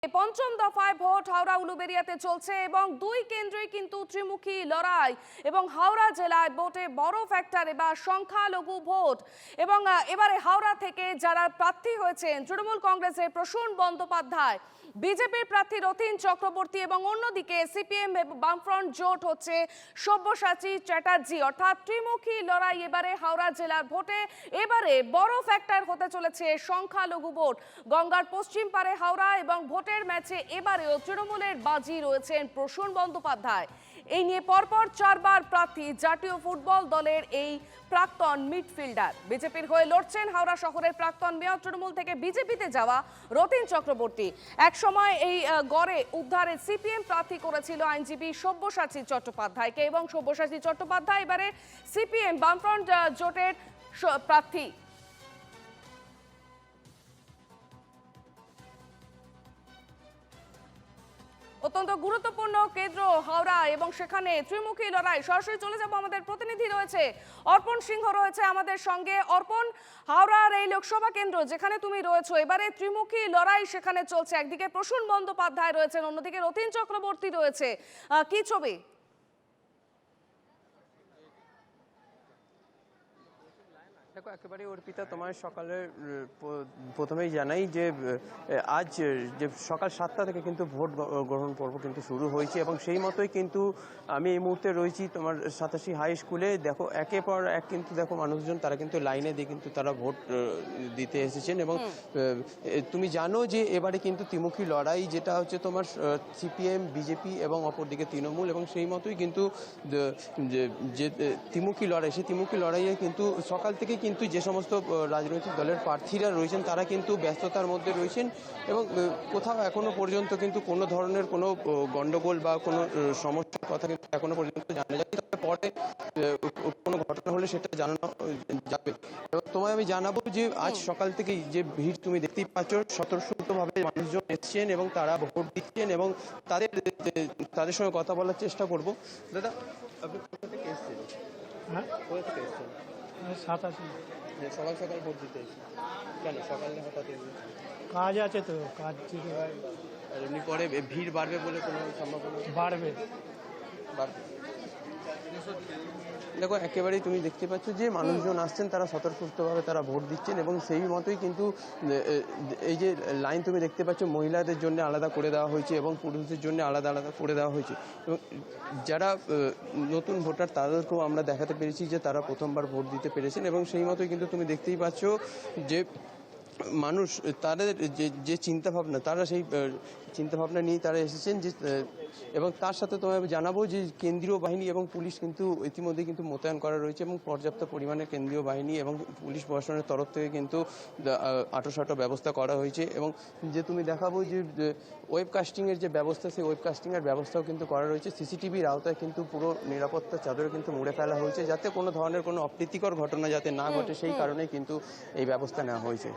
পঞ্চম দফায় ভোট হাওড়া উলুবেড়িয়াতে চলছে এবং দুই কেন্দ্রে কিন্তু ত্রিমুখী লড়াই এবং হাওড়া জেলায় ভোটে বড় ফ্যাক্টর এবার সংখ্যালঘু ভোট এবং এবারে হাওড়া থেকে যারা প্রার্থী হয়েছেন তৃণমূল কংগ্রেসের প্রসূন বন্দ্যোপাধ্যায়, বিজেপির প্রার্থী রতিন চক্রবর্তী এবং অন্যদিকে সিপিএম বামফ্রন্ট জোট হচ্ছে সব্যসাচী চ্যাটার্জি, অর্থাৎ ত্রিমুখী লড়াই এবারে হাওড়া জেলার ভোটে। এবারে বড় ফ্যাক্টর হতে চলেছে সংখ্যালঘু ভোট। গঙ্গার পশ্চিম পারে হাওড়া এবং ভোটের ম্যাচে এবারেও তৃণমূলের বাজি রয়েছেন প্রসূন বন্দ্যোপাধ্যায়। এই নিয়ে পরপর চারবার প্রার্থী জাতীয় ফুটবল দলের এই প্রাক্তন মিডফিল্ডার। বিজেপির হয়ে লড়ছেন হাওড়া শহরের প্রাক্তন মেয়র, তৃণমূল থেকে বিজেপিতে যাওয়া রতিন চক্রবর্তী। এক সময় এই গড়ে উদ্ধারে সিপিএম প্রার্থী করেছিল আইনজীবী সব্যসাচী চট্টোপাধ্যায়কে এবং সব্যসাচী চট্টোপাধ্যায় এবারে সিপিএম বামফ্রন্ট জোটের প্রার্থী। অত্যন্ত গুরুত্বপূর্ণ কেন্দ্র হাওড়া এবং সেখানে ত্রিমুখী লড়াই। সরাসরি চলে যাব, আমাদের প্রতিনিধি রয়েছে অর্পণ সিংহ রয়েছে আমাদের সঙ্গে। অর্পণ, হাওড়ার এই লোকসভা কেন্দ্র যেখানে তুমি রয়েছো, এবারে ত্রিমুখী লড়াই সেখানে চলছে। একদিকে প্রসূন বন্দ্যোপাধ্যায় রয়েছেন, অন্যদিকে রতিন চক্রবর্তী রয়েছে, কি ছবি? দেখো, একেবারে অর্পিতা, তোমার সকালে প্রথমেই জানাই যে আজ যে সকাল 7টা থেকে কিন্তু ভোট গ্রহণ পর্ব কিন্তু শুরু হয়েছে এবং সেই মতোই কিন্তু আমি এই মুহূর্তে রয়েছি তোমার 87 হাই স্কুলে। দেখো, একের পর এক কিন্তু দেখো মানুষজন তারা কিন্তু লাইনে দিয়ে কিন্তু তারা ভোট দিতে এসেছেন এবং তুমি জানো যে এবারে কিন্তু ত্রিমুখী লড়াই, যেটা হচ্ছে তোমার সিপিএম, বিজেপি এবং অপরদিকে তৃণমূল, এবং সেই মতোই কিন্তু যে ত্রিমুখী লড়াই, সেই ত্রিমুখী লড়াইয়ে কিন্তু সকাল থেকে কিন্তু যে সমস্ত রাজনৈতিক দলের প্রার্থীরা রয়েছেন তারা কিন্তু ব্যস্ততার মধ্যে রয়েছেন এবং কোথাও এখনো পর্যন্ত কিন্তু কোনো ধরনের কোনো গন্ডগোল বা কোনো সমস্যার কথা কিন্তু এখনো পর্যন্ত জানা যায়নি। তবে পরে কোনো ঘটনা হলে সেটা জানানো যাবে। এবং তোমায় আমি জানাবো যে আজ সকাল থেকেই যে ভিড় তুমি দেখতেই পাচ্ছ, স্বতঃস্ফূর্তভাবে মানুষজন এসছেন এবং তারা ভোট দিচ্ছেন এবং তাদের সঙ্গে কথা বলার চেষ্টা করব। দাদা, আপনি কোথা থেকে এসছেন? হ্যাঁ, কোথা থেকে এসছেন? 87 সকাল সকাল ভোট দিতে এসেছি। কেন সকালে হঠাৎ কাজ আছে তো, কাজ থেকে আর এমনি পরে ভিড় বাড়বে বলে কোনো সম্ভাবনা? বাড়বে। দেখো, একেবারেই তুমি দেখতে পাচ্ছ যে মানুষজন আসছেন, তারা স্বতঃস্ফূর্তভাবে তারা ভোট দিচ্ছেন এবং সেই মতোই কিন্তু এই যে লাইন তুমি দেখতে পাচ্ছ, মহিলাদের জন্য আলাদা করে দেওয়া হয়েছে এবং পুরুষদের জন্য আলাদা আলাদা করে দেওয়া হয়েছে এবং যারা নতুন ভোটার তাদেরকেও আমরা দেখাতে পেরেছি যে তারা প্রথমবার ভোট দিতে পেরেছেন এবং সেই মতোই কিন্তু তুমি দেখতেই পাচ্ছ যে মানুষ তাদের যে চিন্তাভাবনা, তারা সেই চিন্তাভাবনা নিয়ে তারা এসেছেন যে, এবং তার সাথে তোমায় জানাবো যে কেন্দ্রীয় বাহিনী এবং পুলিশ কিন্তু ইতিমধ্যে কিন্তু মোতায়েন করা রয়েছে এবং পর্যাপ্ত পরিমাণে কেন্দ্রীয় বাহিনী এবং পুলিশ প্রশাসনের তরফ থেকে কিন্তু আঁটোসাঁটো ব্যবস্থা করা হয়েছে এবং যে তুমি দেখাবো যে ওয়েবকাস্টিংয়ের যে ব্যবস্থা, সেই ওয়েবকাস্টিংয়ের ব্যবস্থাও কিন্তু করা রয়েছে। সিসিটিভির আওতায় কিন্তু পুরো নিরাপত্তা চাদরে কিন্তু মুড়ে ফেলা হয়েছে যাতে কোনো ধরনের কোনো অপ্রীতিকর ঘটনা যাতে না ঘটে, সেই কারণেই কিন্তু এই ব্যবস্থা নেওয়া হয়েছে।